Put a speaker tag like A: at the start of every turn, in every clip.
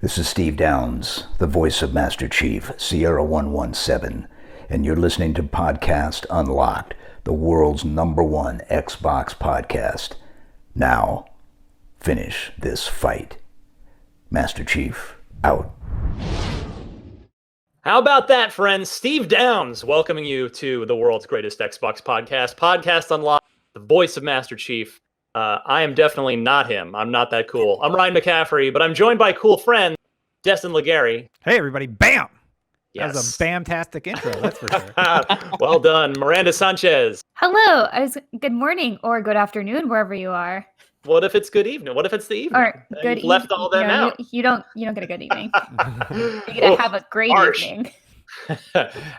A: This is Steve Downs, the voice of Master Chief, Sierra 117, and you're listening to Podcast Unlocked, the world's #1 Xbox podcast. Now, finish this fight. Master Chief, out.
B: How about that, friends? Steve Downs welcoming you to the world's greatest Xbox podcast, Podcast Unlocked, the voice of Master Chief. I am definitely not him. I'm not that cool. I'm Ryan McCaffrey, but I'm joined by a cool friend, Destin Legary.
C: Hey, everybody. Bam!
B: Yes.
C: That was a bam-tastic intro, that's for sure.
B: Well done. Miranda Sanchez.
D: Hello. Good morning or good afternoon, wherever you are.
B: What if it's good evening? What if it's the evening?
D: Or good
B: You've left all that out.
D: You don't get a good evening. You get to have a great evening.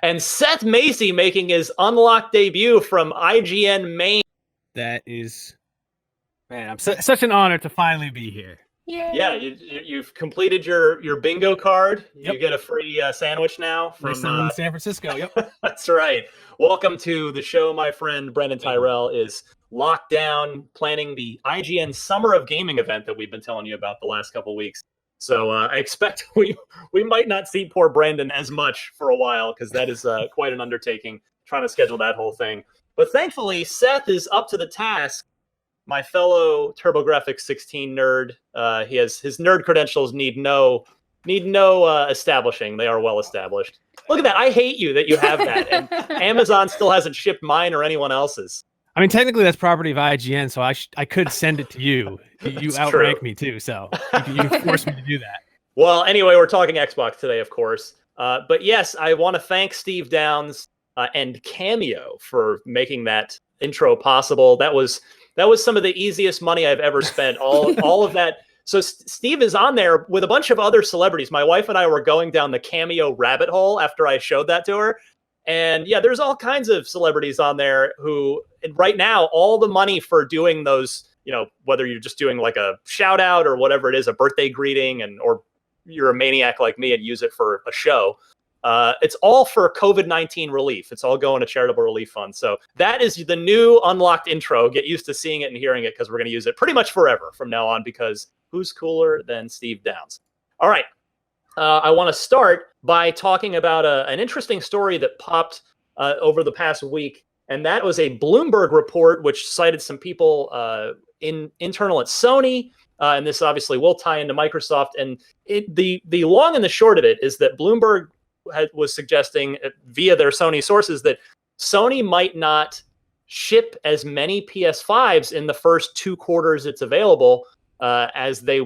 B: And Seth Macy making his Unlocked debut from IGN Maine.
E: That is, man, I'm such an honor to finally be here.
D: Yay.
B: Yeah, you've completed your bingo card.
E: Yep.
B: You get a free sandwich now from
E: San Francisco. Yep.
B: That's right. Welcome to the show, my friend. Brendan Tyrell is locked down planning the IGN Summer of Gaming event that we've been telling you about the last couple of weeks. So I expect we might not see poor Brandon as much for a while because that is quite an undertaking trying to schedule that whole thing. But thankfully, Seth is up to the task. My fellow TurboGrafx 16 nerd, his nerd credentials need no establishing. They are well established. Look at that! I hate you that you have that, and Amazon still hasn't shipped mine or anyone else's.
E: I mean, technically that's property of IGN, so I could send it to you. You outrank me too, so you forced me to do that.
B: Well, anyway, we're talking Xbox today, of course. But yes, I want to thank Steve Downs and Cameo for making that intro possible. That was some of the easiest money I've ever spent. All of that. So Steve is on there with a bunch of other celebrities. My wife and I were going down the Cameo rabbit hole after I showed that to her. And yeah, there's all kinds of celebrities on there who, and right now, all the money for doing those, whether you're just doing like a shout out or whatever it is, a birthday greeting, or you're a maniac like me and use it for a show. It's all for COVID-19 relief. It's all going to charitable relief funds. So that is the new Unlocked intro. Get used to seeing it and hearing it because we're going to use it pretty much forever from now on because who's cooler than Steve Downs? All right. I want to start by talking about an interesting story that popped over the past week. And that was a Bloomberg report, which cited some people internal at Sony. And this obviously will tie into Microsoft. And the long and the short of it is that Bloomberg was suggesting via their Sony sources that Sony might not ship as many PS5s in the first 2 quarters it's available as they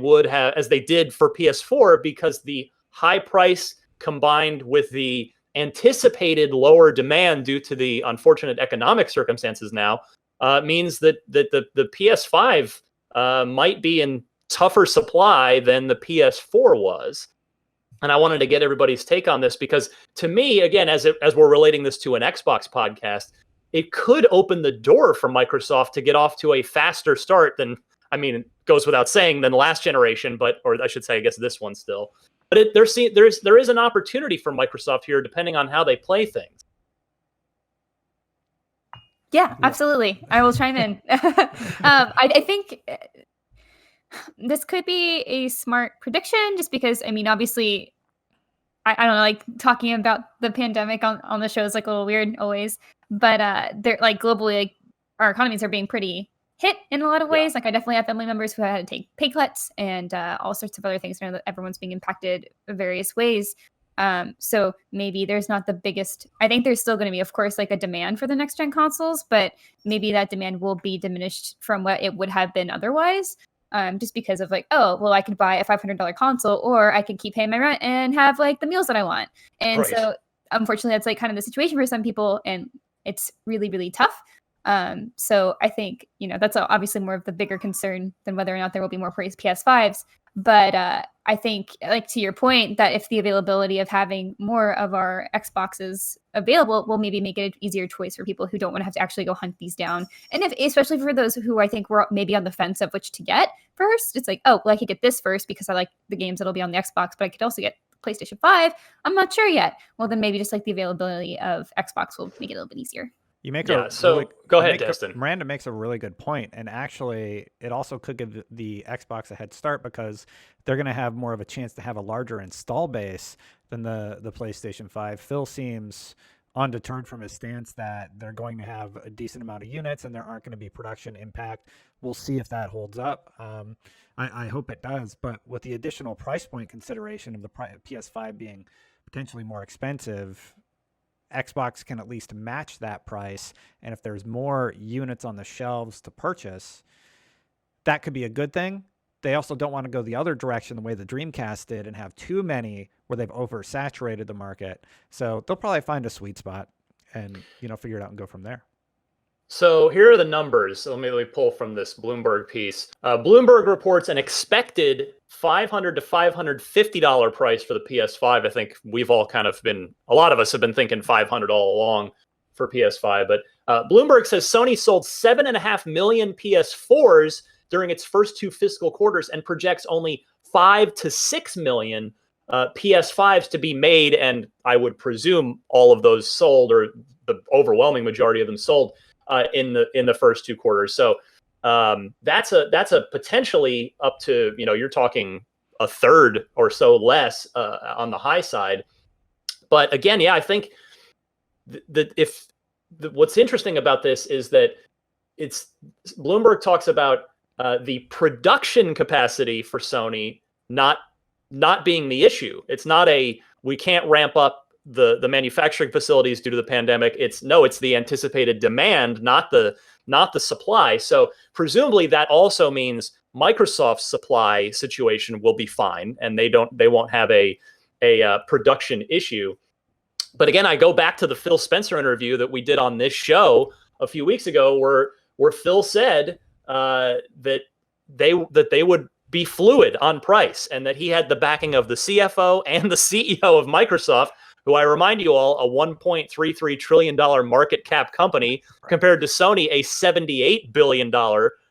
B: did for PS4 because the high price combined with the anticipated lower demand due to the unfortunate economic circumstances now means that the PS5 might be in tougher supply than the PS4 was. And I wanted to get everybody's take on this because to me, again, as we're relating this to an Xbox podcast, it could open the door for Microsoft to get off to a faster start than, it goes without saying, than last generation, or I should say, I guess this one still. But there is an opportunity for Microsoft here, depending on how they play things.
D: Yeah, absolutely. I will chime in. I think this could be a smart prediction just because, obviously, I don't know, like talking about the pandemic on the show is like a little weird always, but they're like globally, like our economies are being pretty hit in a lot of ways. Yeah. Like I definitely have family members who had to take pay cuts and all sorts of other things. I know that everyone's being impacted in various ways. So maybe there's not the biggest, I think there's still going to be, of course, like a demand for the next gen consoles, but maybe that demand will be diminished from what it would have been otherwise. Just because of like, oh, well, I could buy a $500 console or I can keep paying my rent and have like the meals that I want. And
B: right.
D: So unfortunately, that's like kind of the situation for some people and it's really, really tough. So I think, that's obviously more of the bigger concern than whether or not there will be more PS5s. But I think, like to your point, that if the availability of having more of our Xboxes available will maybe make it an easier choice for people who don't want to have to actually go hunt these down. And especially for those who I think were maybe on the fence of which to get first, it's like, oh, well, I could get this first because I like the games that'll be on the Xbox, but I could also get PlayStation 5. I'm not sure yet. Well, then maybe just like the availability of Xbox will make it a little bit easier.
C: You make
B: Yeah,
C: a
B: so
C: really,
B: go ahead, Destin.
C: Miranda makes a really good point, and actually, it also could give the Xbox a head start because they're going to have more of a chance to have a larger install base than the PlayStation 5. Phil seems undeterred from his stance that they're going to have a decent amount of units and there aren't going to be production impact. We'll see if that holds up. I hope it does, but with the additional price point consideration of the PS5 being potentially more expensive, Xbox can at least match that price. And if there's more units on the shelves to purchase, that could be a good thing. They also don't want to go the other direction the way the Dreamcast did and have too many where they've oversaturated the market. So they'll probably find a sweet spot and, figure it out and go from there.
B: So here are the numbers. Let me pull from this Bloomberg piece. Bloomberg reports an expected $500 to $550 price for the PS5. I think we've all a lot of us have been thinking $500 all along for PS5. But Bloomberg says Sony sold 7.5 million PS4s during its first 2 fiscal quarters and projects only 5 to 6 million PS5s to be made. And I would presume all of those sold, or the overwhelming majority of them sold, in the first 2 quarters. So that's a potentially up to, you're talking a third or so less on the high side. But again, yeah, I think what's interesting about this is that Bloomberg talks about the production capacity for Sony not being the issue. It's not we can't ramp up the manufacturing facilities due to the pandemic. It's the anticipated demand, not the supply. So presumably that also means Microsoft's supply situation will be fine, and they won't have a production issue. But again, I go back to the Phil Spencer interview that we did on this show a few weeks ago, where Phil said that they would be fluid on price, and that he had the backing of the CFO and the CEO of Microsoft, who, I remind you all, a $1.33 trillion market cap company, compared to Sony, a $78 billion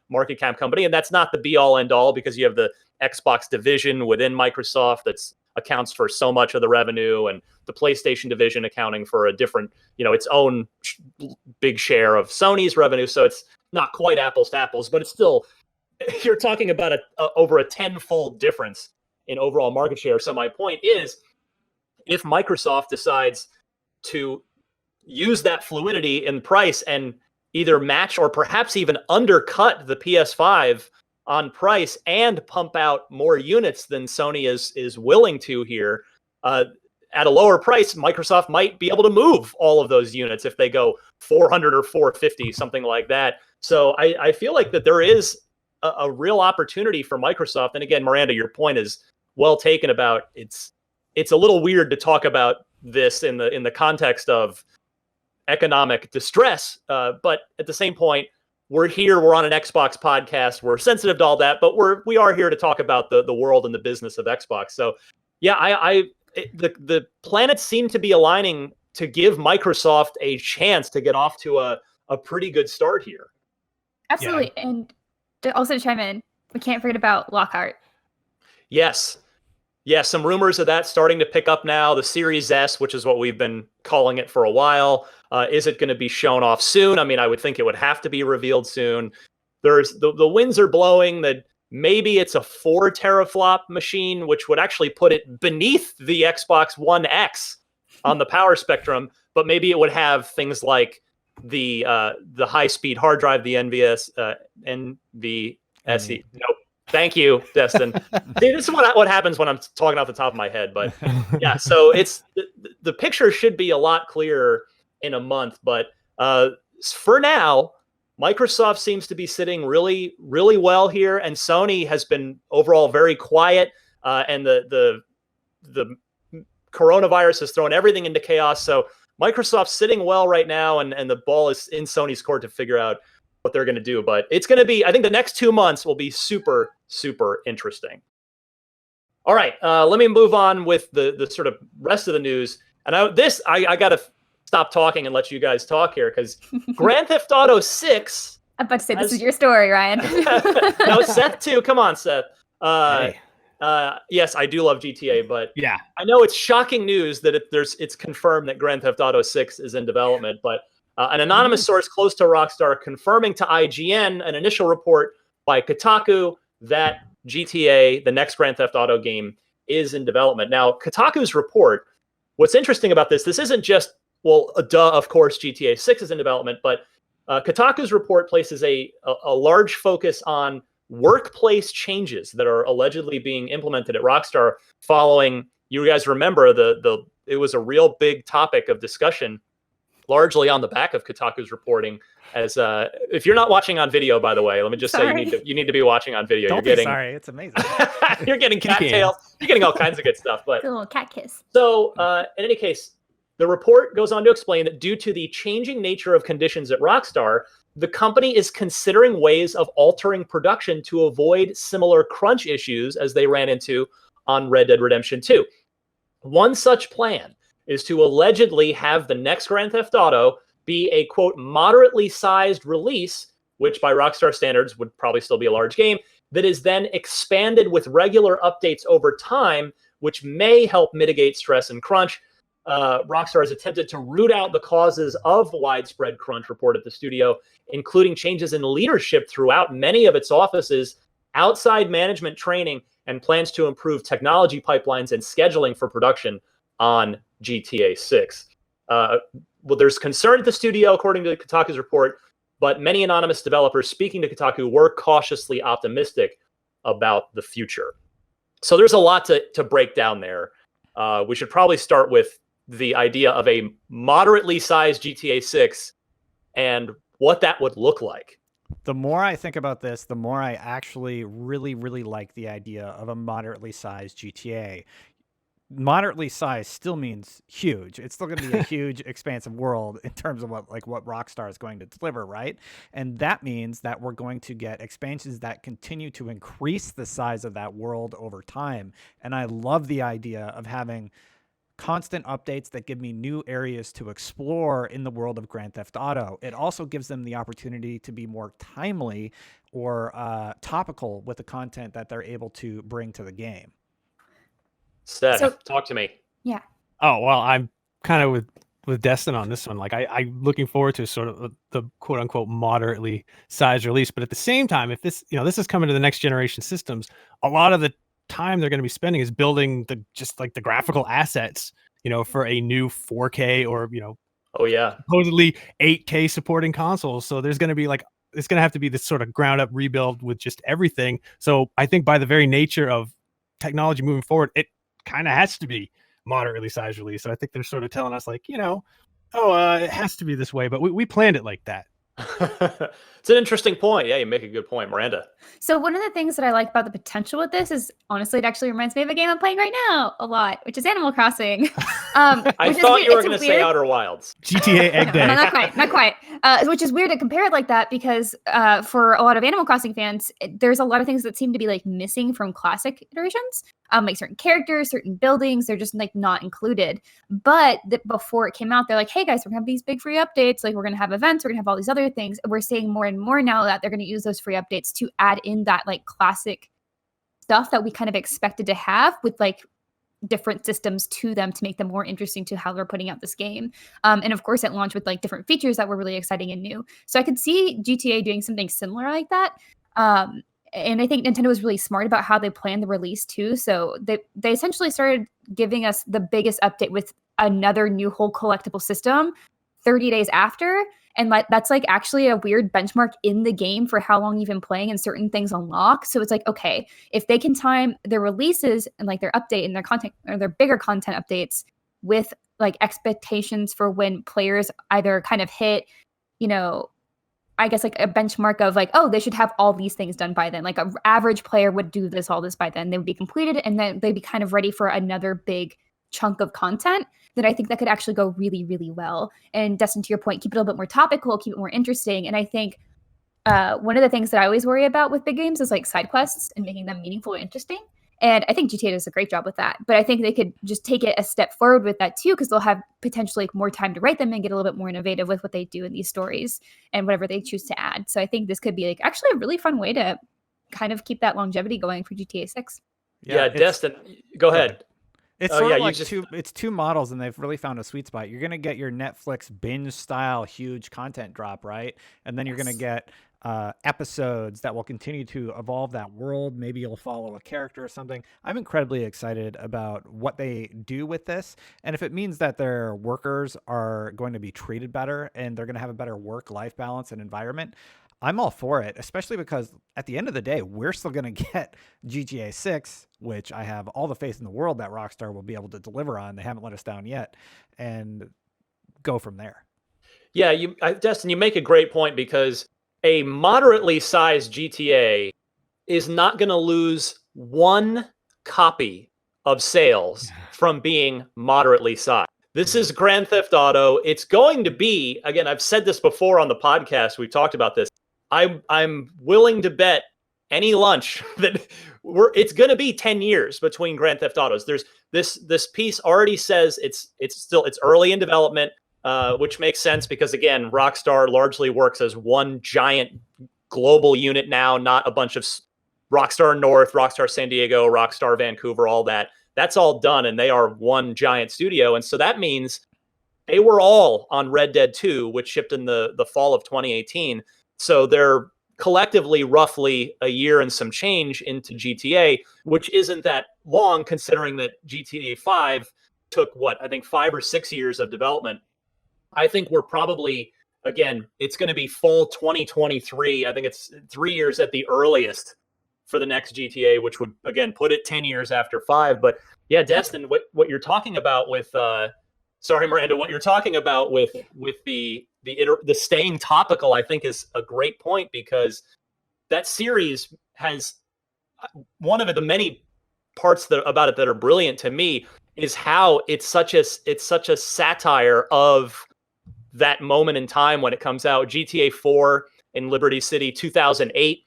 B: market cap company. And that's not the be all end all, because you have the Xbox division within Microsoft that accounts for so much of the revenue, and the PlayStation division accounting for a different, its own big share of Sony's revenue. So it's not quite apples to apples, but it's still, you're talking about over a 10-fold difference in overall market share. So my point is, if Microsoft decides to use that fluidity in price and either match or perhaps even undercut the PS5 on price and pump out more units than Sony is willing to here, at a lower price, Microsoft might be able to move all of those units if they go 400 or 450, something like that. So I feel like that there is a real opportunity for Microsoft. And again, Miranda, your point is well taken about it's a little weird to talk about this in the context of economic distress. But at the same point, we're on an Xbox podcast. We're sensitive to all that, but we are here to talk about the world and the business of Xbox. So yeah, the planets seem to be aligning to give Microsoft a chance to get off to a pretty good start here.
D: Absolutely. Yeah. And to also chime in, we can't forget about Lockhart.
B: Yes. Yeah, some rumors of that starting to pick up now. The Series S, which is what we've been calling it for a while, is it going to be shown off soon? I mean, I would think it would have to be revealed soon. There's the winds are blowing that maybe it's a 4 teraflop machine, which would actually put it beneath the Xbox One X on the power spectrum. But maybe it would have things like the high-speed hard drive, the NVSe. Nope. Thank you, Destin. See, this is what happens when I'm talking off the top of my head. But yeah, so it's the picture should be a lot clearer in a month. But for now, Microsoft seems to be sitting really, really well here, and Sony has been overall very quiet. And the coronavirus has thrown everything into chaos. So Microsoft's sitting well right now, and the ball is in Sony's court to figure out what they're going to do. But it's going to be, I think the next 2 months will be super, super interesting. All right, let me move on with the sort of rest of the news. And I got to stop talking and let you guys talk here, because Grand Theft Auto 6.
D: I'm about to say, this is your story, Ryan.
B: No, Seth too. Come on, Seth.
E: Hey.
B: Yes, I do love GTA, but
E: yeah,
B: I know it's shocking news that it's confirmed that Grand Theft Auto 6 is in development. But An anonymous source close to Rockstar confirming to IGN an initial report by Kotaku that GTA, the next Grand Theft Auto game, is in development. Now, Kotaku's report, what's interesting about this isn't just, well, of course, GTA 6 is in development, but Kotaku's report places a large focus on workplace changes that are allegedly being implemented at Rockstar following, you guys remember, it was a real big topic of discussion, largely on the back of Kotaku's reporting. As if you're not watching on video, by the way, let me just say you need to be watching on video.
C: Don't be sorry, it's amazing.
B: You're getting cattails. You're getting all kinds of good stuff. But
D: a little cat kiss.
B: So in any case, the report goes on to explain that due to the changing nature of conditions at Rockstar, the company is considering ways of altering production to avoid similar crunch issues as they ran into on Red Dead Redemption 2. One such plan is to allegedly have the next Grand Theft Auto be a, quote, moderately sized release, which by Rockstar standards would probably still be a large game, that is then expanded with regular updates over time, which may help mitigate stress and crunch. Rockstar has attempted to root out the causes of widespread crunch, reported the studio, including changes in leadership throughout many of its offices, outside management training, and plans to improve technology pipelines and scheduling for production on GTA 6. Well, there's concern at the studio, according to Kotaku's report, but many anonymous developers speaking to Kotaku were cautiously optimistic about the future. So there's a lot to break down there. We should probably start with the idea of a moderately sized GTA 6 and what that would look like.
C: The more I think about this, the more I actually really, really like the idea of a moderately sized GTA. Moderately sized still means huge. It's still going to be a huge, expansive world in terms of what Rockstar is going to deliver, right? And that means that we're going to get expansions that continue to increase the size of that world over time. And I love the idea of having constant updates that give me new areas to explore in the world of Grand Theft Auto. It also gives them the opportunity to be more timely or topical with the content that they're able to bring to the game.
B: Seth, talk to me.
D: Yeah.
E: Oh, well, I'm kind of with Destin on this one. Like I'm looking forward to sort of the quote unquote moderately sized release, but at the same time, if this is coming to the next generation systems, a lot of the time they're going to be spending is building the graphical assets, for a new 4K or,
B: oh yeah,
E: supposedly 8K supporting consoles. So there's going to be it's going to have to be this sort of ground up rebuild with just everything. So I think by the very nature of technology moving forward, it kind of has to be moderately sized release. So I think they're sort of telling us it has to be this way, but we planned it like that.
B: It's an interesting point. Yeah, you make a good point, Miranda.
D: So one of the things that I like about the potential with this is, honestly, it actually reminds me of a game I'm playing right now a lot, which is Animal Crossing.
B: I thought you were going to say Outer Wilds.
E: GTA Egg Day.
D: No, not quite. Which is weird to compare it like that because for a lot of Animal Crossing fans, there's a lot of things that seem to be missing from classic iterations. Like certain characters, certain buildings, they're just not included. But before it came out, they're like, hey guys, we're gonna have these big free updates. We're gonna have events, we're gonna have all these other things. And we're seeing more and more now that they're gonna use those free updates to add in that classic stuff that we kind of expected to have with different systems to them to make them more interesting to how they're putting out this game. And of course, it launched with different features that were really exciting and new. So I could see GTA doing something similar like that. And I think Nintendo was really smart about how they planned the release too. So they essentially started giving us the biggest update with another new whole collectible system 30 days after. And that's actually a weird benchmark in the game for how long you've been playing and certain things unlock. So it's okay, if they can time their releases and their update and their content or their bigger content updates with expectations for when players either kind of hit, I guess a benchmark of oh, they should have all these things done by then. An average player would do all this by then. They would be completed and then they'd be kind of ready for another big chunk of content. Then I think that could actually go really, really well. And Destin, to your point, keep it a little bit more topical, keep it more interesting. And I think one of the things that I always worry about with big games is side quests and making them meaningful and interesting. And I think GTA does a great job with that. But I think they could just take it a step forward with that too, because they'll have potentially more time to write them and get a little bit more innovative with what they do in these stories and whatever they choose to add. So I think this could be actually a really fun way to kind of keep that longevity going for GTA 6.
B: Yeah, Destin, go ahead.
C: It's
B: Oh,
C: sort
B: yeah,
C: of
B: you
C: like
B: just-
C: it's two models, and they've really found a sweet spot. You're gonna get your Netflix binge style huge content drop, right? And then you're gonna get episodes that will continue to evolve that world. Maybe you'll follow a character or something. I'm incredibly excited about what they do with this, and if it means that their workers are going to be treated better and they're going to have a better work-life balance and environment, I'm all for it, especially because at the end of the day, we're still going to get GTA 6, which I have all the faith in the world that Rockstar will be able to deliver on. They haven't let us down yet, and go from there.
B: Yeah, Destin, you make a great point, because a moderately sized GTA is not going to lose one copy of sales from being moderately sized. This is Grand Theft Auto. It's going to be, again, I've said this before on the podcast, we've talked about this. I'm willing to bet any lunch that it's going to be 10 years between Grand Theft Autos. There's this piece already says it's early in development, which makes sense because, again, Rockstar largely works as one giant global unit now, not a bunch of Rockstar North, Rockstar San Diego, Rockstar Vancouver, all that. That's all done, and they are one giant studio. And so that means they were all on Red Dead 2, which shipped in the fall of 2018. So they're collectively roughly a year and some change into GTA, which isn't that long considering that GTA 5 took, I think 5 or 6 years of development. I think we're probably, again, it's going to be fall 2023. I think it's 3 years at the earliest for the next GTA, which would, again, put it 10 years after 5. But yeah, Destin, what you're talking about with, sorry, Miranda, what you're talking about with the staying topical, I think is a great point, because that series has one of the many parts about it that are brilliant to me is how it's such a satire of that moment in time when it comes out. GTA 4 in Liberty City 2008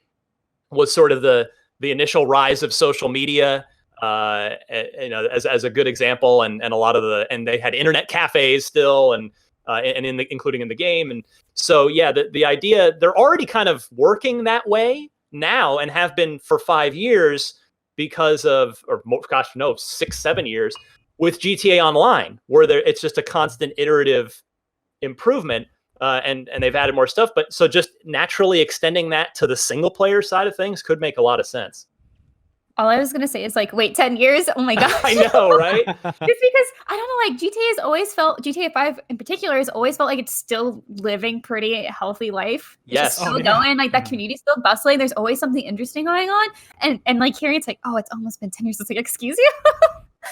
B: was sort of the initial rise of social media, as a good example, and a lot of and they had internet cafes still, and including in the game. And so, yeah, the idea, they're already kind of working that way now and have been for 5 years because of, 6-7 years with GTA Online, where it's just a constant iterative improvement, and they've added more stuff. But so just naturally extending that to the single player side of things could make a lot of sense.
D: All I was going to say is, like, wait, 10 years? Oh my gosh.
B: I know, right?
D: Just because, I don't know, like, GTA 5 in particular has always felt like it's still living pretty healthy life. It's
B: Yes.
D: just still
E: Oh, yeah.
D: going. Like, that community's still bustling. There's always something interesting going on. And like, hearing it's like, oh, it's almost been 10 years. It's like, excuse you?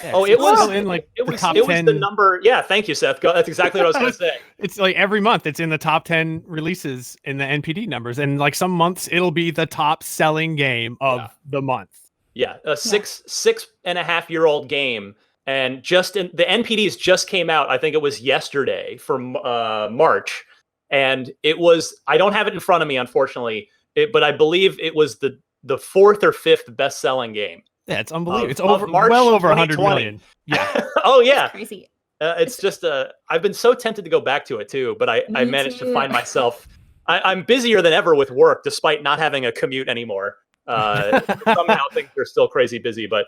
E: Yeah,
B: Oh,
E: it's
B: it was
E: still in like
B: it
E: the
B: was
E: top
B: it
E: 10.
B: was the number. Yeah, thank you, Seth. That's exactly what I was going to say.
E: It's like every month it's in the top 10 releases in the NPD numbers, and like some months it'll be the top selling game of the month.
B: Yeah, a 6.5-year-old game, and just the NPDs just came out. I think it was yesterday for March, and it was. I don't have it in front of me, unfortunately, but I believe it was the 4th or 5th best-selling game.
E: Yeah, it's unbelievable. It's
B: of March
E: well over 100
B: 2020.
E: million. Yeah.
B: Oh yeah,
D: Crazy.
B: it's just I've been so tempted to go back to it too, but I
D: Me
B: managed to
D: too.
B: find myself. I'm busier than ever with work, despite not having a commute anymore. Somehow things are still crazy busy, but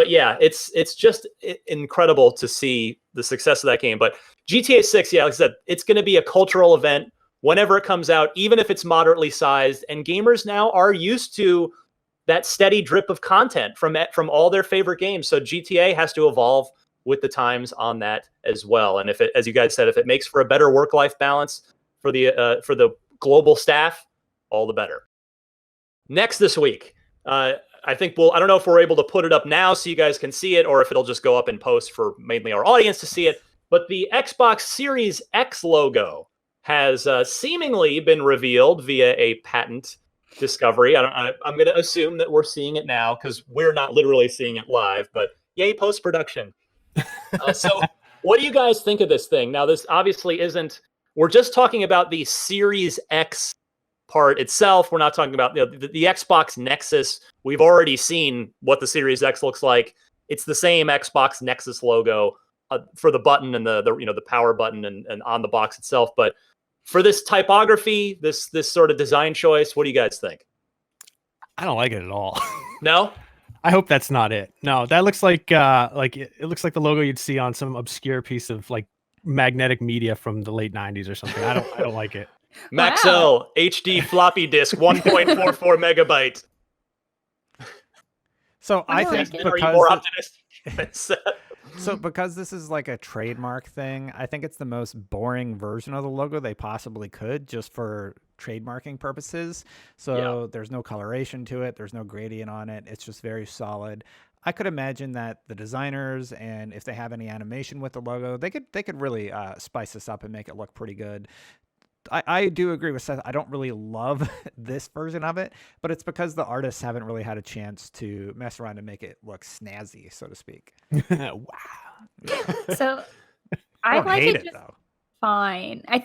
B: yeah, it's just incredible to see the success of that game. But GTA 6, yeah, like I said, it's going to be a cultural event whenever it comes out, even if it's moderately sized. And gamers now are used to that steady drip of content from all their favorite games. So GTA has to evolve with the times on that as well. And if it, as you guys said, if it makes for a better work-life balance for the global staff, all the better. Next this week, I think I don't know if we're able to put it up now so you guys can see it, or if it'll just go up in post for mainly our audience to see it. But the Xbox Series X logo has seemingly been revealed via a patent discovery. I'm going to assume that we're seeing it now because we're not literally seeing it live, but yay, post-production. So what do you guys think of this thing? Now, this obviously isn't, we're just talking about the Series X part itself. We're not talking about the Xbox Nexus. We've already seen what the Series X looks like. It's the same Xbox Nexus logo for the button and the power button and on the box itself. But for this typography, this sort of design choice, what do you guys think?
E: I don't like it at all.
B: No?
E: I hope that's not it. No, that looks like it looks like the logo you'd see on some obscure piece of like magnetic media from the late 90s or something. I don't like it.
B: Maxell HD floppy disk 1.44 megabyte.
C: So I
D: I
C: think
D: like it.
B: Are you
C: because
B: more optimistic than Seth?
C: so because this is like a trademark thing, I think it's the most boring version of the logo they possibly could, just for trademarking purposes. So there's no coloration to it, there's no gradient on it. It's just very solid. I could imagine that the designers, and if they have any animation with the logo, they could really spice this up and make it look pretty good. I do agree with Seth. I don't really love this version of it, but it's because the artists haven't really had a chance to mess around and make it look snazzy, so to speak.
E: Wow.
D: So
C: I
D: I
C: don't
D: like
C: hate
D: it
C: it
D: just
C: though.
D: fine. I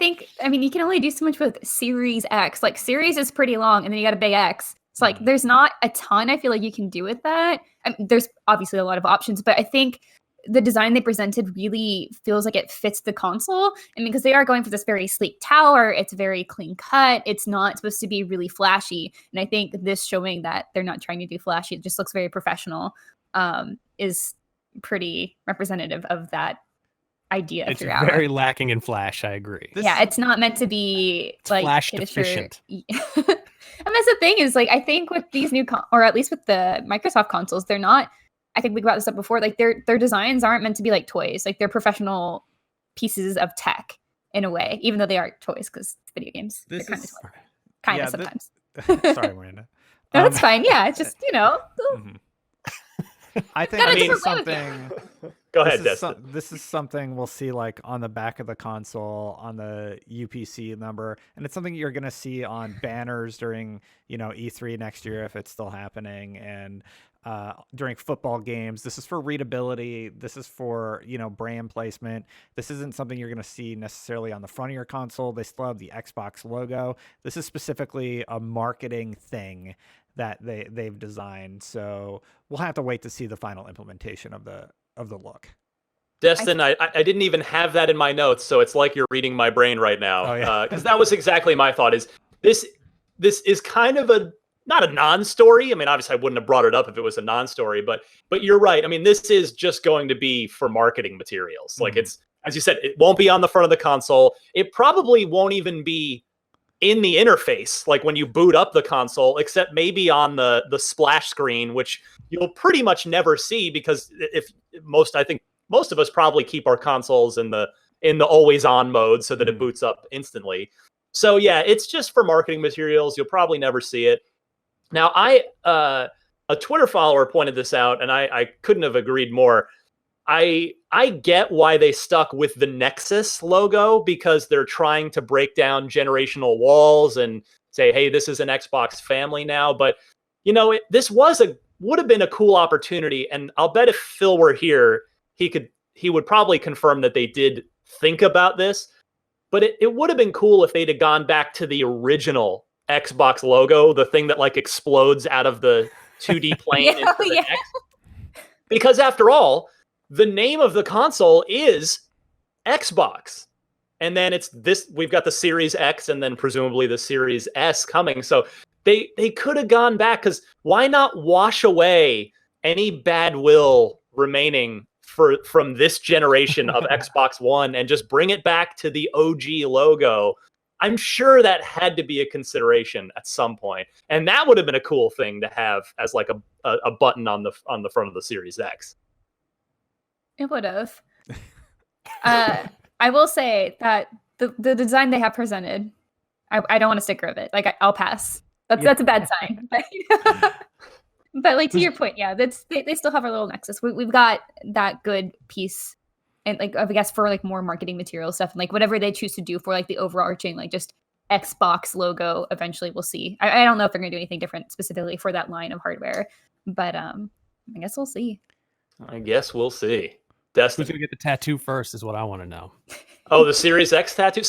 D: mean, you can only do so much with Series X. Like Series is pretty long, and then you got a big X. It's like there's not a ton I feel like you can do with that. I mean, there's obviously a lot of options, but I think the design they presented really feels like it fits the console. And because they are going for this very sleek tower, it's very clean cut. It's not supposed to be really flashy. And I think this showing that they're not trying to do flashy, it just looks very professional, is pretty representative of that idea
E: It's
D: throughout.
E: very lacking in flash. I agree.
D: Yeah, it's not meant to be
E: It's
D: like
E: flash
D: kiddish or-
E: deficient.
D: And that's the thing is, like, I think with these new or at least with the Microsoft consoles, they're not. I think we brought this up before. Like their designs aren't meant to be like toys. Like they're professional pieces of tech in a way, even though they are toys because video games.
C: This
D: They're kind
C: is
D: of toys. Kind
C: yeah,
D: of sometimes.
C: Sorry, Miranda.
D: No, that's fine. Yeah, it's just
C: Mhm. I think
D: Gotta
C: this
D: just
C: is
D: play with it.
C: something.
B: Go ahead,
C: This is,
B: Destin.
C: this is something we'll see like on the back of the console on the UPC number, and it's something you're going to see on banners during E3 next year if it's still happening, and during football games. This is for readability. This is for brand placement. This isn't something you're going to see necessarily on the front of your console. They still have the Xbox logo. This is specifically a marketing thing that they've designed. So we'll have to wait to see the final implementation of the look.
B: Destin, I didn't even have that in my notes, so it's like you're reading my brain right now.
C: Oh, yeah.
B: Because that was exactly my thought. Is this is kind of not a non-story. I mean, obviously, I wouldn't have brought it up if it was a non-story, but you're right. I mean, this is just going to be for marketing materials. Like it's, as you said, it won't be on the front of the console. It probably won't even be in the interface, like when you boot up the console, except maybe on the splash screen, which you'll pretty much never see because I think most of us probably keep our consoles in the always on mode so that it boots up instantly. So yeah, it's just for marketing materials. You'll probably never see it. Now, a Twitter follower pointed this out, and I couldn't have agreed more. I get why they stuck with the Nexus logo because they're trying to break down generational walls and say, hey, this is an Xbox family now. But this would have been a cool opportunity, and I'll bet if Phil were here, he would probably confirm that they did think about this. But it would have been cool if they'd have gone back to the original Xbox logo, the thing that like explodes out of the 2D plane into the X. Because after all, the name of the console is Xbox. And then we've got the Series X and then presumably the Series S coming. So they could have gone back, because why not wash away any bad will remaining from this generation of Xbox One and just bring it back to the OG logo? I'm sure that had to be a consideration at some point. And that would have been a cool thing to have as like a button on the front of the Series X.
D: It would have. I will say that the design they have presented, I don't want a sticker of it. Like I'll pass. That's a bad sign. But like to your point, yeah, they still have our little Nexus. We've got that good piece, and like I guess for like more marketing material stuff and like whatever they choose to do for like the overarching like just Xbox logo. Eventually, we'll see. I don't know if they're gonna do anything different specifically for that line of hardware, but I guess we'll see.
B: I guess we'll see. Destin.
E: Who's gonna get the tattoo first is what I want to know.
B: Oh, the Series X tattoo.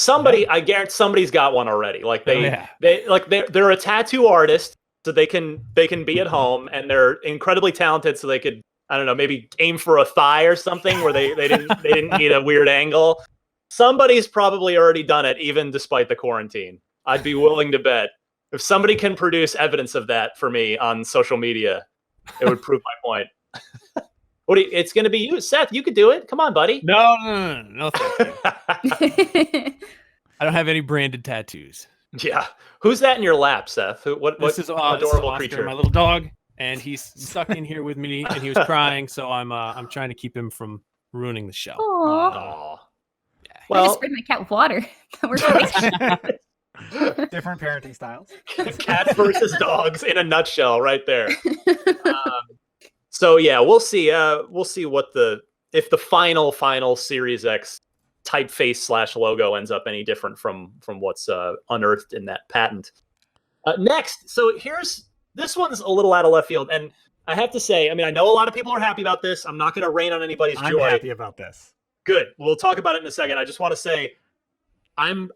B: I guarantee somebody's got one already. Like they're a tattoo artist, so they can be at home, and they're incredibly talented, so they could, I don't know, maybe aim for a thigh or something where they didn't need a weird angle. Somebody's probably already done it, even despite the quarantine. I'd be willing to bet if somebody can produce evidence of that for me on social media, It would prove my point. It's going to be you, Seth. You could do it. Come on, buddy.
E: No, thank you. I don't have any branded tattoos.
B: Yeah. Who's that in your lap, Seth? What
E: This is
B: adorable
E: Oscar,
B: creature?
E: my little dog, and he's stuck in here with me, and he was crying, so I'm trying to keep him from ruining the show.
D: Aw.
B: Aw.
D: I
B: Well,
D: just sprayed my cat with water. That works great.
C: Different parenting styles.
B: cats versus dogs in a nutshell, right there. So yeah, we'll see. We'll see if the final Series X typeface / logo ends up any different from what's unearthed in that patent. Next, so this one's a little out of left field, and I have to say, I mean, I know a lot of people are happy about this. I'm not going to rain on anybody's
C: I'm
B: joy.
C: happy about this.
B: Good. We'll talk about it in a second. I just want to say, I'm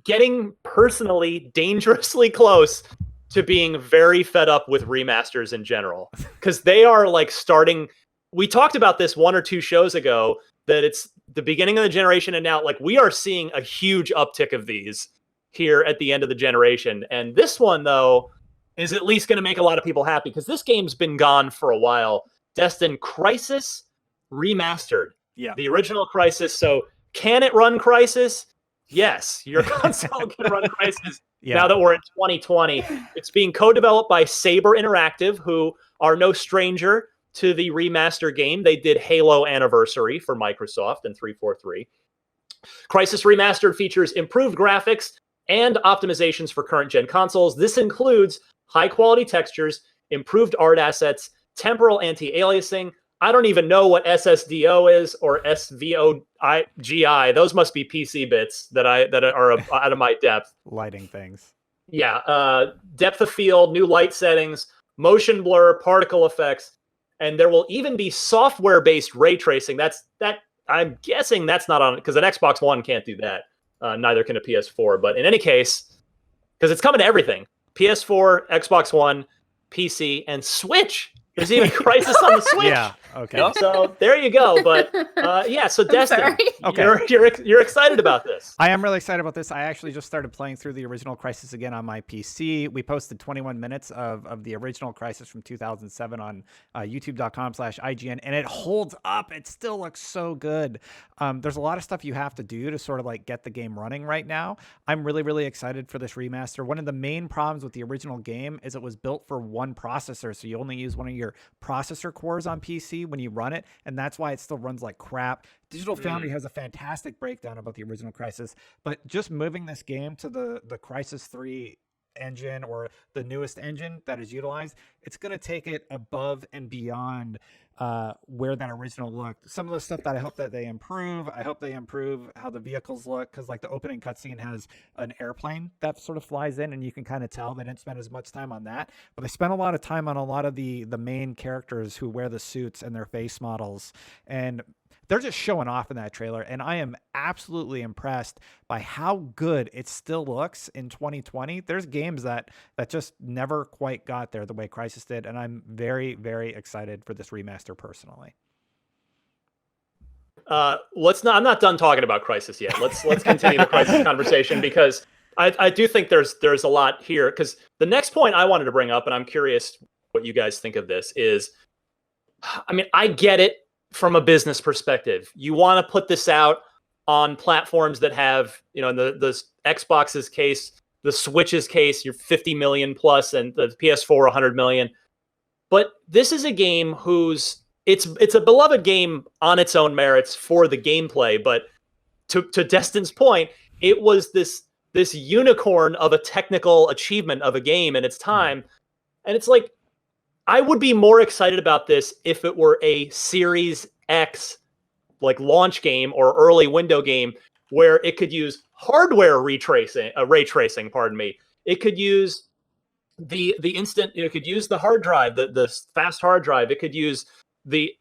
B: getting personally dangerously close to being very fed up with remasters in general, because they are like starting. We talked about this 1 or 2 shows ago, that it's the beginning of the generation, and now like we are seeing a huge uptick of these here at the end of the generation. And this one though is at least going to make a lot of people happy, because this game's been gone for a while. Destin Crisis Remastered.
C: Yeah.
B: The original Crisis. So can it run Crisis? Yes, your console can run Crisis.
C: Yeah.
B: Now that we're in 2020, it's being co-developed by Saber Interactive, who are no stranger to the remaster game. They did Halo Anniversary for Microsoft and 343. Crisis Remastered features improved graphics and optimizations for current-gen consoles. This includes high-quality textures, improved art assets, temporal anti-aliasing. I don't even know what SSDO is or SVOGI. Those must be PC bits that are out of my depth.
C: Lighting things.
B: Yeah, depth of field, new light settings, motion blur, particle effects, and there will even be software-based ray tracing. I'm guessing that's not on, because an Xbox One can't do that. Neither can a PS4. But in any case, because it's coming to everything: PS4, Xbox One, PC, and Switch. There's even Crisis on the Switch.
C: Yeah. Okay.
B: So there you go. But yeah, so Destin,
D: sorry.
C: Okay.
B: you're excited about this.
C: I am really excited about this. I actually just started playing through the original Crisis again on my PC. We posted 21 minutes of the original Crisis from 2007 on youtube.com/IGN, and it holds up. It still looks so good. There's a lot of stuff you have to do to sort of like get the game running right now. I'm really, really excited for this remaster. One of the main problems with the original game is it was built for one processor, so you only use one of your processor cores on PC when you run it, and that's why it still runs like crap. Digital Foundry has a fantastic breakdown about the original Crisis, but just moving this game to the Crisis 3 engine, or the newest engine that is utilized, it's going to take it above and beyond where that original looked. Some of the stuff that I hope that they improve, I hope they improve how the vehicles look, because like the opening cutscene has an airplane that sort of flies in, and you can kind of tell they didn't spend as much time on that, but they spent a lot of time on a lot of the main characters who wear the suits and their face models, and they're just showing off in that trailer, and I am absolutely impressed by how good it still looks in 2020. There's games that just never quite got there the way Crisis did, and I'm very, very excited for this remaster personally.
B: I'm not done talking about Crisis yet. Let's continue the Crisis conversation, because I do think there's a lot here. Because the next point I wanted to bring up, and I'm curious what you guys think of this, is, I mean, I get it from a business perspective. You want to put this out on platforms that have, in the Xbox's case, the Switch's case, you're 50 million plus, and the PS4 100 million. But this is a game it's a beloved game on its own merits for the gameplay. But to Destin's point, it was this unicorn of a technical achievement of a game in its time. And it's like, I would be more excited about this if it were a Series X like launch game or early window game, where it could use hardware ray tracing, pardon me. It could use the instant, it could use the hard drive, the fast hard drive. It could use the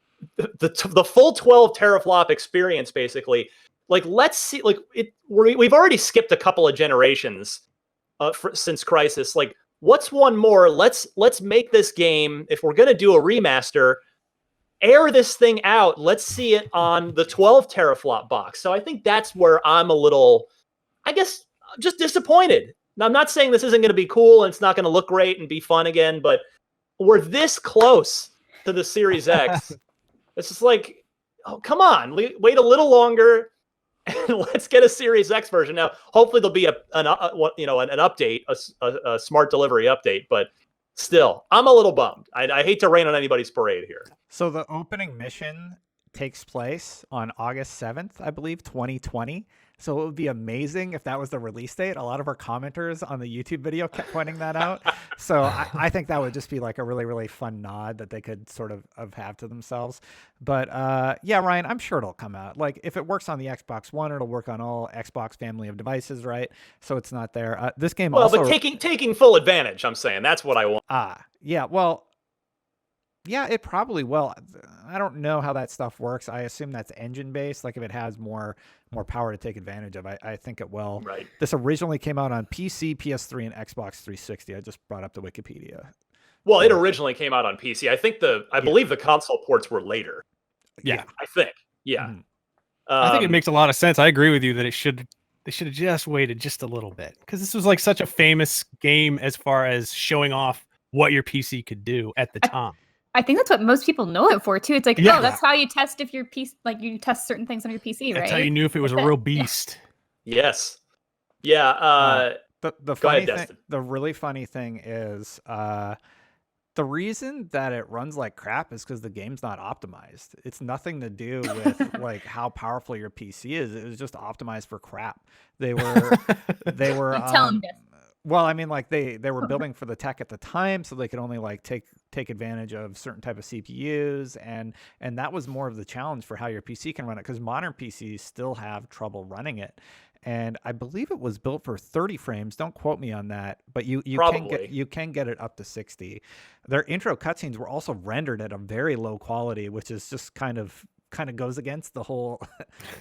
B: full 12 teraflop experience, basically. Like, let's see, like we've already skipped a couple of generations since Crisis. Like, what's one more? Let's make this game, if we're going to do a remaster, air this thing out. Let's see it on the 12 teraflop box. So I think that's where I'm a little, I guess, just disappointed. Now, I'm not saying this isn't going to be cool and it's not going to look great and be fun again, but we're this close to the Series X. It's just like, oh, come on, wait a little longer, and let's get a Series X version. Now, hopefully there'll be an update, a smart delivery update, but still, I'm a little bummed. I hate to rain on anybody's parade here.
C: So the opening mission takes place on August 7th, I believe, 2020. So it would be amazing if that was the release date. A lot of our commenters on the YouTube video kept pointing that out. So I think that would just be like a really, really fun nod that they could sort of have to themselves. But yeah, Ryan, I'm sure it'll come out. Like if it works on the Xbox One, it'll work on all Xbox family of devices, right? So it's not there. This game also...
B: Well, but taking full advantage, I'm saying. That's what I want.
C: Yeah, well... Yeah, it probably will. I don't know how that stuff works. I assume that's engine based. Like if it has more power to take advantage of, I think it will.
B: Right.
C: This originally came out on PC, PS3, and Xbox 360. I just brought up the Wikipedia.
B: Well, it originally came out on PC. I believe the console ports were later.
E: Yeah.
B: I think. Yeah.
C: Mhm.
E: I think it makes a lot of sense. I agree with you that they should have just waited just a little bit, because this was like such a famous game as far as showing off what your PC could do at the time.
D: I think that's what most people know it for too. It's like,
E: Yeah.
D: oh, that's how you test if your PC, like you test certain things on your PC, right?
E: That's how you knew if it was a real beast.
B: Yes. Yeah.
C: The funny thing, the really funny thing is, the reason that it runs like crap is because the game's not optimized. It's nothing to do with like how powerful your PC is. It was just optimized for crap. They were
D: Tell 'em this.
C: well, I mean, like they were building for the tech at the time, so they could only like take advantage of certain type of CPUs, and that was more of the challenge for how your PC can run it, because modern PCs still have trouble running it. And I believe it was built for 30 frames. Don't quote me on that, but you can get it up to 60. Their intro cutscenes were also rendered at a very low quality, which is just kind of goes against the whole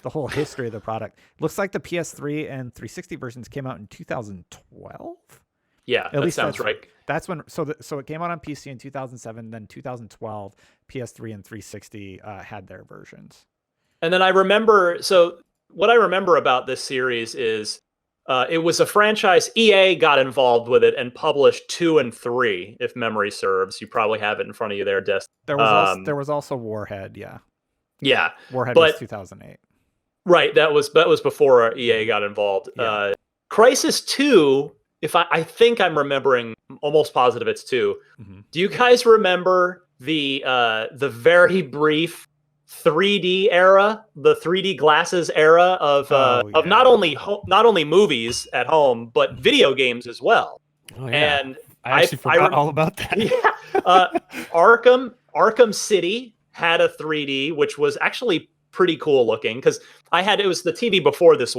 C: the whole history of the product. Looks like the PS3 and 360 versions came out in 2012.
B: Yeah,
C: At least
B: sounds right.
C: That's when. So it came out on PC in 2007. Then 2012, PS3 and 360 had their versions.
B: And then I remember. So what I remember about this series is it was a franchise. EA got involved with it and published 2 and 3, if memory serves. You probably have it in front of you there, Des.
C: There was also Warhead. Yeah.
B: Yeah.
C: Warhead was 2008.
B: Right. That was before EA got involved.
C: Yeah.
B: Crysis 2. If I think I'm remembering, almost positive it's 2.
C: Mm-hmm.
B: Do you guys remember the very brief 3D era, the 3D glasses era of not only movies at home but video games as well?
E: Oh, yeah.
B: And
E: I actually forgot all about that.
B: Yeah, Arkham City had a 3D, which was actually pretty cool looking, because it was the TV before this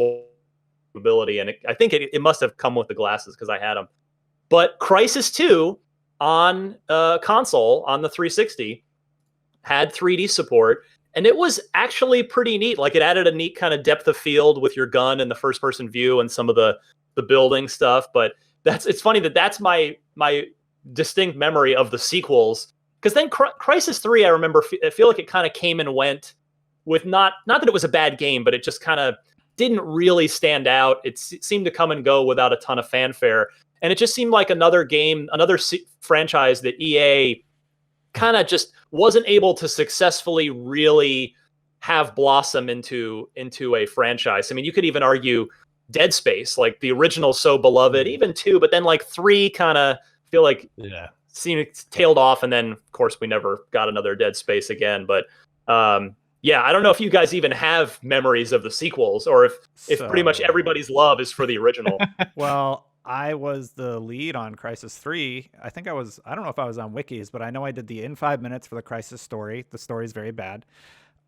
B: ability, and I think it must have come with the glasses because I had them. But Crysis 2 on console on the 360 had 3D support, and it was actually pretty neat. Like it added a neat kind of depth of field with your gun and the first person view and some of the building stuff. But it's funny that's my distinct memory of the sequels, because then Crysis 3, I remember, I feel like it kind of came and went with not that it was a bad game, but it just kind of didn't really stand out. It seemed to come and go without a ton of fanfare. And it just seemed like another game, another franchise that EA kind of just wasn't able to successfully really have blossom into a franchise. I mean, you could even argue Dead Space, like the original so beloved, even 2, but then like 3 kind of feel like seemed tailed off, and then of course we never got another Dead Space again. But yeah, I don't know if you guys even have memories of the sequels, or if pretty much everybody's love is for the original.
C: Well, I was the lead on Crysis 3. I think I don't know if I was on wikis, but I know I did the in 5 minutes for the Crysis story. The story is very bad.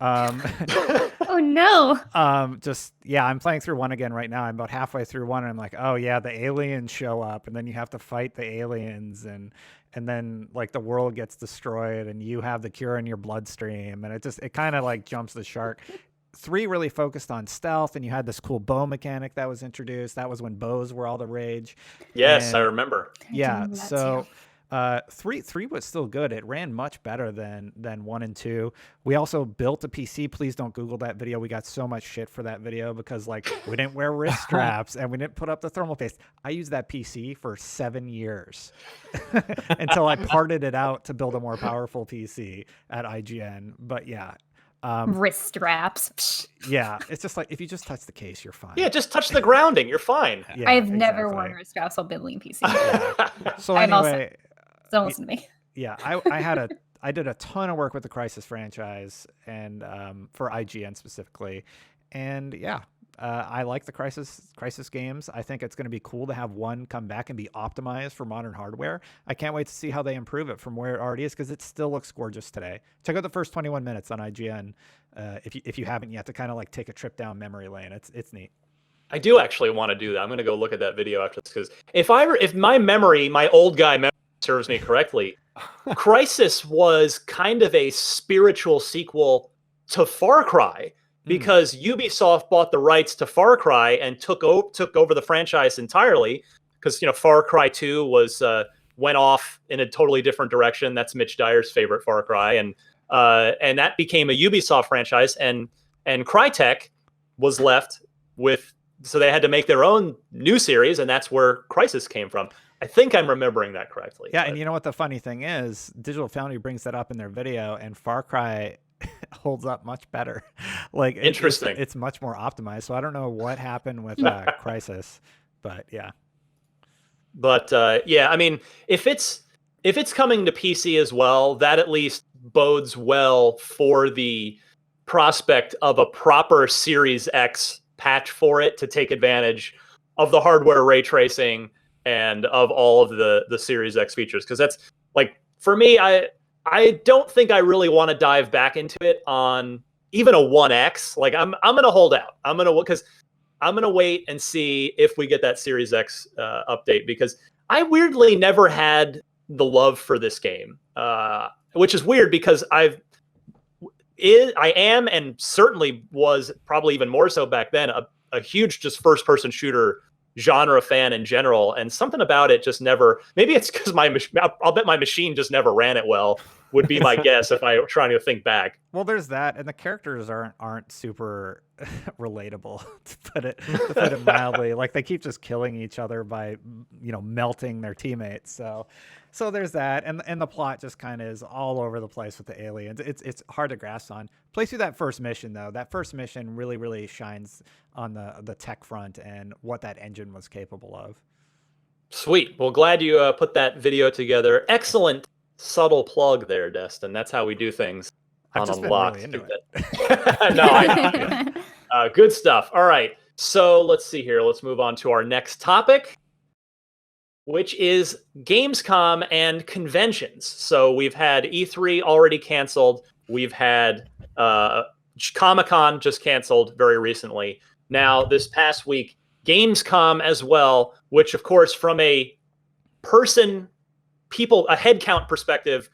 D: Oh no.
C: I'm playing through 1 again right now. I'm about halfway through 1, and I'm like, oh yeah, the aliens show up, and then you have to fight the aliens, and then like the world gets destroyed, and you have the cure in your bloodstream, and it kind of like jumps the shark. 3 really focused on stealth, and you had this cool bow mechanic that was introduced. That was when bows were all the rage.
B: Yes,
C: and,
B: I remember.
C: Yeah, so Three was still good. It ran much better than 1 and 2. We also built a PC. Please don't Google that video. We got so much shit for that video because like we didn't wear wrist straps and we didn't put up the thermal paste. I used that PC for 7 years until I parted it out to build a more powerful PC at IGN. But yeah.
D: Wrist straps. Psh.
C: Yeah, it's just like if you just touch the case, you're fine.
B: Yeah, just touch the grounding. You're fine.
C: Yeah,
D: I've never
C: exactly.
D: worn wrist straps while building PC.
C: So
D: I'm also-
C: anyway,
D: Don't listen to me.
C: yeah, I did a ton of work with the Crysis franchise and for IGN specifically, and yeah, I like the Crysis games. I think it's going to be cool to have one come back and be optimized for modern hardware. I can't wait to see how they improve it from where it already is because it still looks gorgeous today. Check out the first 21 minutes on IGN if you haven't yet to kind of like take a trip down memory lane. It's neat.
B: I do actually want to do that. I'm going to go look at that video after this because if my memory, my old guy memory serves me correctly, Crysis was kind of a spiritual sequel to Far Cry because Ubisoft bought the rights to Far Cry and took over the franchise entirely because Far Cry 2 was went off in a totally different direction. That's Mitch Dyer's favorite Far Cry, and that became a Ubisoft franchise, and Crytek was left with. So they had to make their own new series, and that's where Crysis came from. I think I'm remembering that correctly.
C: Yeah,
B: but...
C: and you know what the funny thing is? Digital Foundry brings that up in their video, and Far Cry holds up much better. Like
B: interesting.
C: It's much more optimized. So I don't know what happened with Crysis, but yeah.
B: But yeah, I mean, if it's coming to PC as well, that at least bodes well for the prospect of a proper Series X patch for it to take advantage of the hardware ray tracing and of all of the Series X features. Because that's like, for me, I don't think I really want to dive back into it on even a 1X. Like I'm gonna hold out. I'm gonna wait and see if we get that Series X update, because I weirdly never had the love for this game, which is weird because I am, and certainly was probably even more so back then, a huge just first-person shooter genre fan in general, and something about it just never. Maybe it's because I'll bet my machine just never ran it well. Would be my guess if I were trying to think back.
C: Well, there's that, and the characters aren't super relatable, to put it mildly. Like they keep just killing each other by melting their teammates. So there's that, and the plot just kind of is all over the place with the aliens. It's hard to grasp on. Play through that first mission though. That first mission really shines on the tech front and what that engine was capable of.
B: Sweet. Well, glad you put that video together. Excellent. Subtle plug there, Destin. That's how we do things on Unlocked.
C: Really into it.
B: No, I know. Good stuff. All right. So let's see here. Let's move on to our next topic, which is Gamescom and conventions. So we've had E3 already canceled. We've had Comic-Con just canceled very recently. Now, this past week, Gamescom as well, which, of course, from a head count perspective,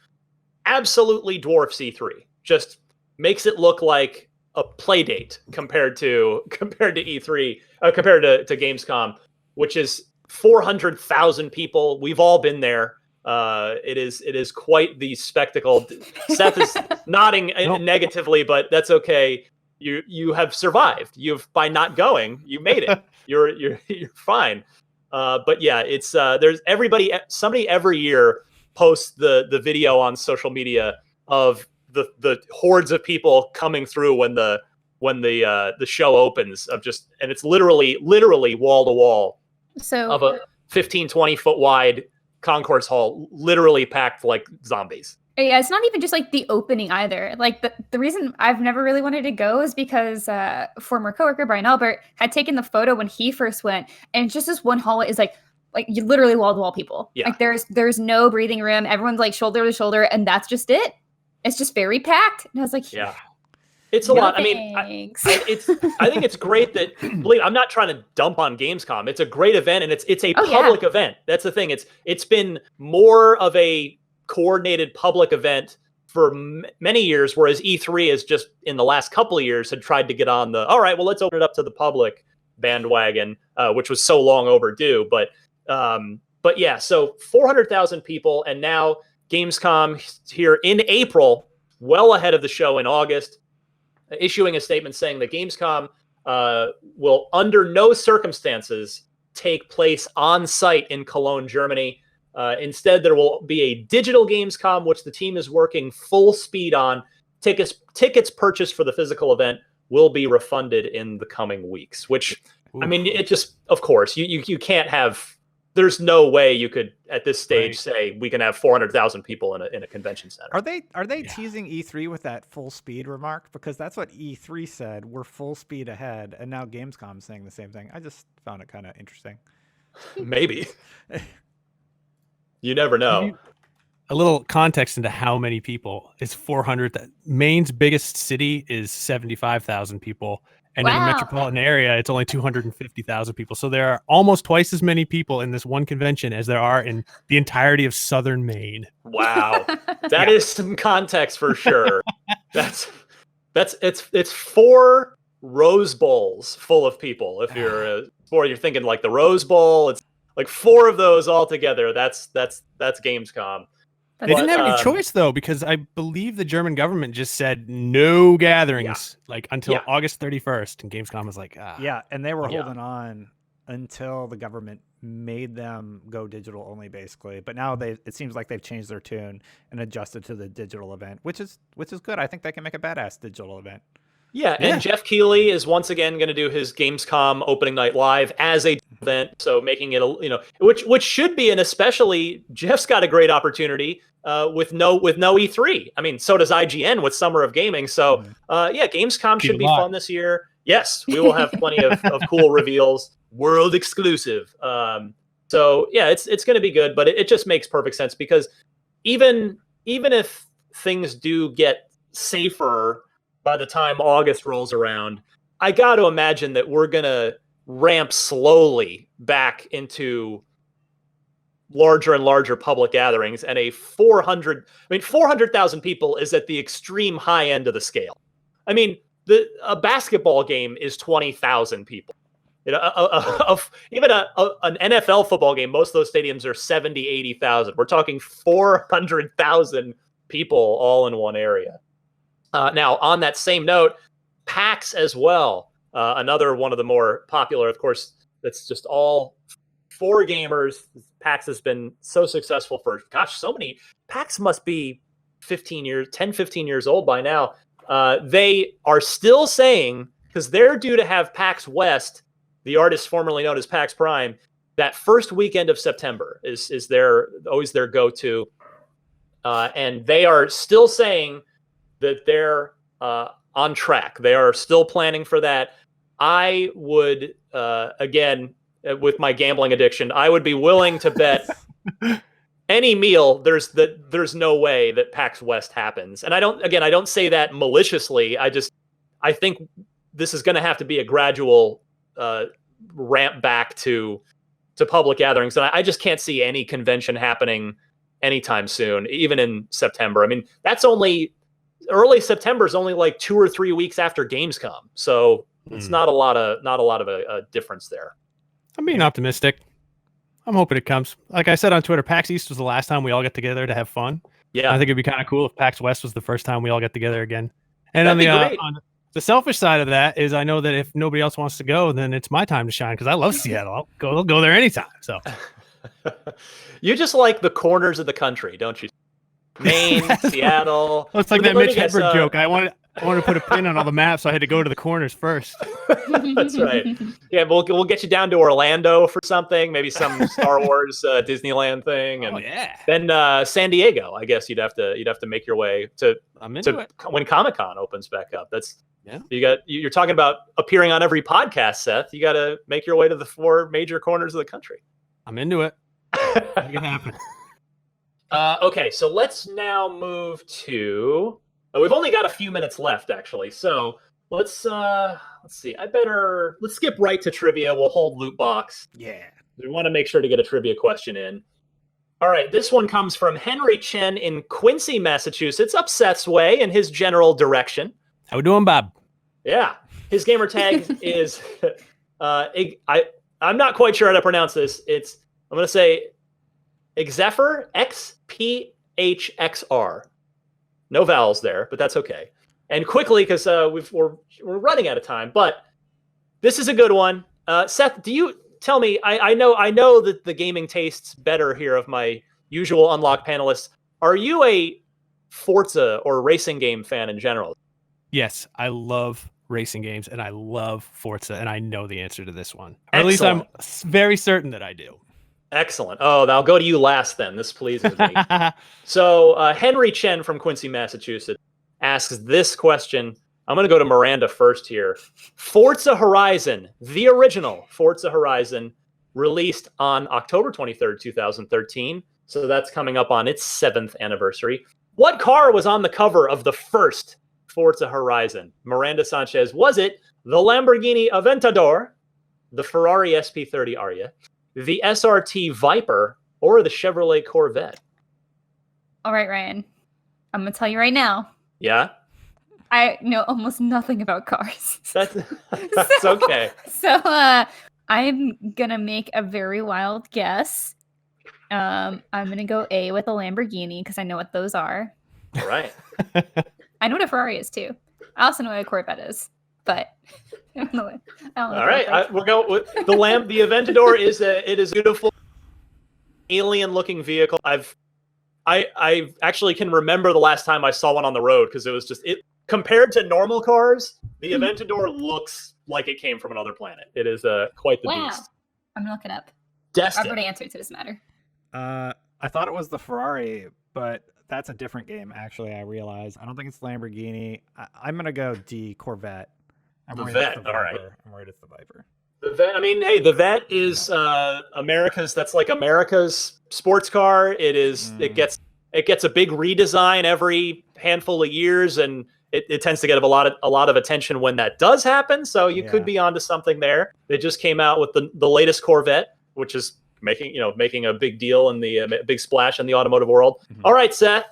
B: absolutely dwarfs E3. Just makes it look like a play date compared to E3, compared to Gamescom, which is 400,000 people. We've all been there. It is quite the spectacle. Seth is nodding negatively, but that's okay. You have survived. By not going, you made it. You're fine. But yeah, it's there's somebody every year posts the video on social media of the hordes of people coming through when the show opens, and it's literally wall to wall of a 15-20 foot wide concourse hall, literally packed like zombies.
D: Yeah, it's not even just like the opening either. Like the reason I've never really wanted to go is because former coworker Brian Albert had taken the photo when he first went, and just this one hall is like you literally wall to wall people.
B: Yeah.
D: Like there's no breathing room. Everyone's like shoulder to shoulder, and that's just it. It's just very packed. And I was like,
B: yeah, it's a lot. I mean, I think it's great that I'm not trying to dump on Gamescom. It's a great event, and it's a public event. That's the thing. It's been more of a coordinated public event for many years, whereas E3 is just in the last couple of years had tried to get on all right, well, let's open it up to the public bandwagon, which was so long overdue. But But yeah, so 400,000 people, and now Gamescom here in April, well ahead of the show in August, issuing a statement saying that Gamescom will under no circumstances take place on site in Cologne, Germany. Instead, there will be a digital Gamescom, which the team is working full speed on. Tickets purchased for the physical event will be refunded in the coming weeks, which, I mean, it just, of course, you can't have, there's no way you could, at this stage, say we can have 400,000 people in a convention center.
C: Are they teasing E3 with that full speed remark? Because that's what E3 said. We're full speed ahead. And now Gamescom saying the same thing. I just found it kind of interesting.
B: Maybe. You never know.
E: A little context into how many people is 400. Maine's biggest city is 75,000 people. And in the metropolitan area, it's only 250,000 people. So there are almost twice as many people in this one convention as there are in the entirety of southern Maine.
B: Wow. That is some context for sure. It's 4 Rose Bowls full of people. If you're thinking like the Rose Bowl, it's like 4 of those all together. That's Gamescom.
E: They didn't have any choice, though, because I believe the German government just said no gatherings until August 31st. And Gamescom was like,
C: Yeah, and they were holding on until the government made them go digital only, basically. But now it seems like they've changed their tune and adjusted to the digital event, which is good. I think they can make a badass digital event.
B: Yeah, and Jeff Keighley is once again going to do his Gamescom opening night live as a event, so making it which should be, and especially Jeff's got a great opportunity with no E3. I mean, so does IGN with Summer of Gaming. So Gamescom should be fun this year. Yes, we will have plenty of cool reveals, world exclusive. So yeah, it's going to be good, but it just makes perfect sense because even if things do get safer by the time August rolls around, I got to imagine that we're going to ramp slowly back into larger and larger public gatherings, and 400,000 people is at the extreme high end of the scale. I mean, a basketball game is 20,000 people. Even an NFL football game, most of those stadiums are 70, 80,000. We're talking 400,000 people all in one area. Now, on that same note, PAX as well, another one of the more popular, of course, that's just all for gamers. PAX has been so successful for, so many. PAX must be 15 years old by now. They are still saying, because they're due to have PAX West, the artist formerly known as PAX Prime, that first weekend of September is always their go-to. And they are still saying that they're on track. They are still planning for that. I would, again, with my gambling addiction, I would be willing to bet any meal there's no way that PAX West happens. And I don't say that maliciously. I think this is going to have to be a gradual ramp back to public gatherings. And I just can't see any convention happening anytime soon, even in September. I mean, early September is only like 2 or 3 weeks after Gamescom, so it's not a lot of a difference there.
E: I'm being optimistic. I'm hoping it comes. Like I said on Twitter, PAX East was the last time we all got together to have fun. Yeah, I think it'd be kind of cool if PAX West was the first time we all get together again. And on the selfish side of that is, I know that if nobody else wants to go, then it's my time to shine because I love Seattle. I'll go there anytime. So
B: you just like the corners of the country, don't you? Maine, Seattle.
E: Well, it's like that Mitch Hedberg joke. I wanted to put a pin on all the maps, so I had to go to the corners first.
B: That's right. Yeah, we'll get you down to Orlando for something, maybe some Star Wars Disneyland thing, and then San Diego. I guess you'd have to make your way to when Comic-Con opens back up. You're talking about appearing on every podcast, Seth. You got to make your way to the 4 major corners of the country.
E: I'm into it. Make it happen.
B: Okay, so let's now move to. We've only got a few minutes left, actually. So let's see. Let's skip right to trivia. We'll hold Loot Box.
C: Yeah,
B: we want to make sure to get a trivia question in. All right, this one comes from Henry Chen in Quincy, Massachusetts, up Seth's way in his general direction.
E: How we doing, Bob?
B: Yeah, his gamer tag is. I'm not quite sure how to pronounce this. I'm going to say Xephyr, XPHXR. No vowels there, but that's okay. And quickly, because we're running out of time, but this is a good one. Seth, do you tell me? I know that the gaming tastes better here of my usual Unlocked panelists. Are you a Forza or racing game fan in general?
E: Yes, I love racing games and I love Forza, and I know the answer to this one. Or at least I'm very certain that I do.
B: Excellent. Oh, I'll go to you last then. This pleases me. So Henry Chen from Quincy, Massachusetts asks this question. I'm going to go to Miranda first here. Forza Horizon, the original Forza Horizon, released on October 23rd, 2013. So that's coming up on its 7th anniversary. What car was on the cover of the first Forza Horizon? Miranda Sanchez, was it the Lamborghini Aventador, the Ferrari SP30 Aria, the SRT Viper, or the Chevrolet Corvette?
D: All right, Ryan. I'm going to tell you right now.
B: Yeah?
D: I know almost nothing about cars.
B: That's okay.
D: So I'm going to make a very wild guess. I'm going to go A with a Lamborghini because I know what those are.
B: All right.
D: I know what a Ferrari is too. I also know what a Corvette is, but I don't know.
B: All right, we'll go with the Aventador. Is it is a beautiful alien-looking vehicle. I actually can remember the last time I saw one on the road because it was just compared to normal cars. The Aventador looks like it came from another planet. It is quite the beast.
D: I'm gonna look it up.
B: Destin.
D: I've already answered to this matter.
C: I thought it was the Ferrari, but that's a different game. Actually, I realize I don't think it's Lamborghini. I'm gonna go D, Corvette.
B: The Vet. All right.
C: I'm worried it's the Viper.
B: The Vet. I mean, hey, the Vet is America's. That's like America's sports car. It is. It gets a big redesign every handful of years, and it tends to get a lot of attention when that does happen. So you could be onto something there. They just came out with the latest Corvette, which is making a big deal in the big splash in the automotive world. Mm-hmm. All right, Seth.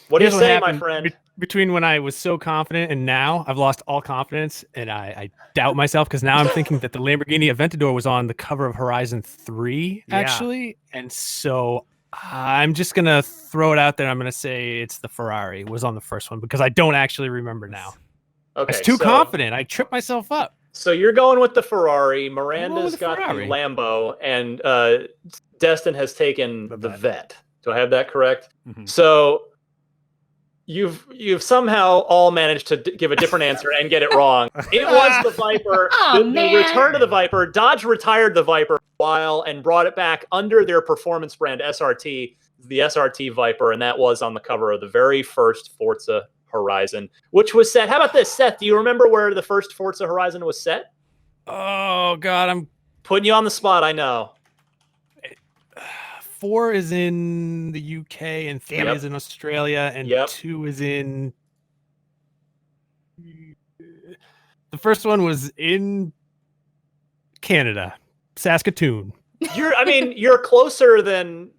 B: What do you say, my friend?
E: Between when I was so confident and now, I've lost all confidence, and I doubt myself because now I'm thinking that the Lamborghini Aventador was on the cover of Horizon 3, actually. And so I'm just going to throw it out there. I'm going to say it's the Ferrari. It was on the first one because I don't actually remember now.
B: Okay,
E: I was too confident. I tripped myself up.
B: So you're going with the Ferrari. Miranda's got the Lambo, and Destin has taken the Vet. Do I have that correct? Mm-hmm. So you've somehow all managed to give a different answer and get it wrong. It was the Viper. The return of the Viper. Dodge retired the Viper for a while and brought it back under their performance brand SRT, the SRT Viper, and that was on the cover of the very first Forza Horizon, which was set. How about this, Seth? Do you remember where the first Forza Horizon was set?
E: Oh God, I'm
B: putting you on the spot. I know.
E: 4 is in the UK and 3 is in Australia and 2 is in. The first one was in Canada, Saskatoon.
B: You're closer than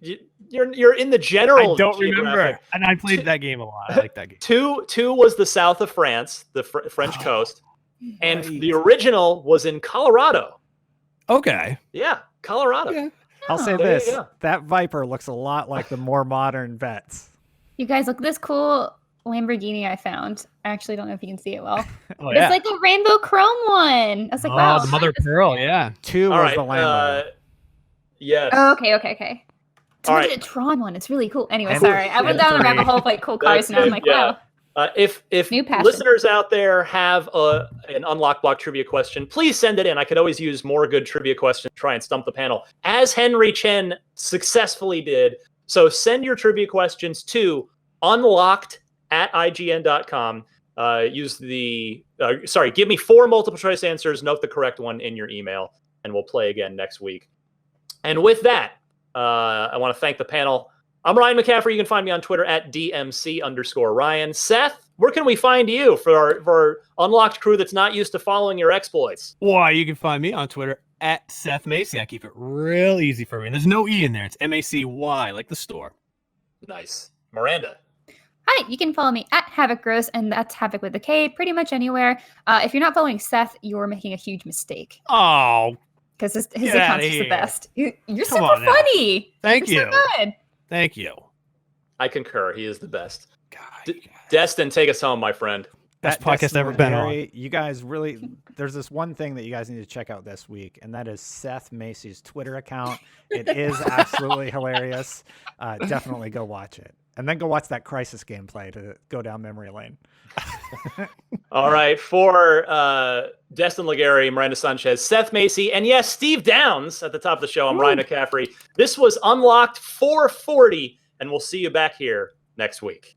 B: you're in the general.
E: I don't remember, and I played that game a lot. I like that game.
B: 2 was the south of France, the French coast, and the original was in Colorado.
E: Okay.
B: Yeah, Colorado.
C: Yeah. I'll say this: that Viper looks a lot like the more modern Vets.
D: You guys, look at this cool Lamborghini I found. I actually don't know if you can see it well. It's like a rainbow chrome one. I was like, wow.
E: The mother of pearl,
C: 2 was the Lambo.
B: Yes.
D: Oh, okay. So look at the Tron one. It's really cool. Anyway, sorry. I went down a rabbit hole of like cool cars, and I'm like, wow.
B: If listeners out there have an Unlock Block trivia question, please send it in. I could always use more good trivia questions to try and stump the panel, as Henry Chen successfully did. So send your trivia questions to unlocked@ign.com. Give me 4 multiple choice answers. Note the correct one in your email, and we'll play again next week. And with that, I want to thank the panel. I'm Ryan McCaffrey. You can find me on Twitter at DMC_Ryan. Seth, where can we find you for our Unlocked crew that's not used to following your exploits?
E: Why, you can find me on Twitter at Seth Macy. I keep it real easy for me. And there's no E in there. It's Macy, like the store.
B: Nice. Miranda.
D: Hi, you can follow me at Havoc Gross, and that's Havoc with a K, pretty much anywhere. If you're not following Seth, you're making a huge mistake.
E: Oh,
D: because his
E: Get
D: account's
E: outta
D: just the
E: here.
D: best. You're
E: Come
D: super
E: on now.
D: funny.
E: Thank
D: You're
E: you.
D: so good.
E: Thank you.
B: I concur. He is the best.
E: God,
B: D-
E: you guys.
B: Destin, take us home, my friend.
E: Best
C: That
E: podcast
C: Destin
E: ever been on.
C: Legary, you guys really, there's this one thing that you guys need to check out this week, and that is Seth Macy's Twitter account. It is absolutely hilarious. Definitely go watch it. And then go watch that Crisis gameplay to go down memory lane.
B: All right, for Destin Legary, Miranda Sanchez, Seth Macy, and yes, Steve Downs at the top of the show. I'm Ryan McCaffrey. This was Unlocked 440, and we'll see you back here next week.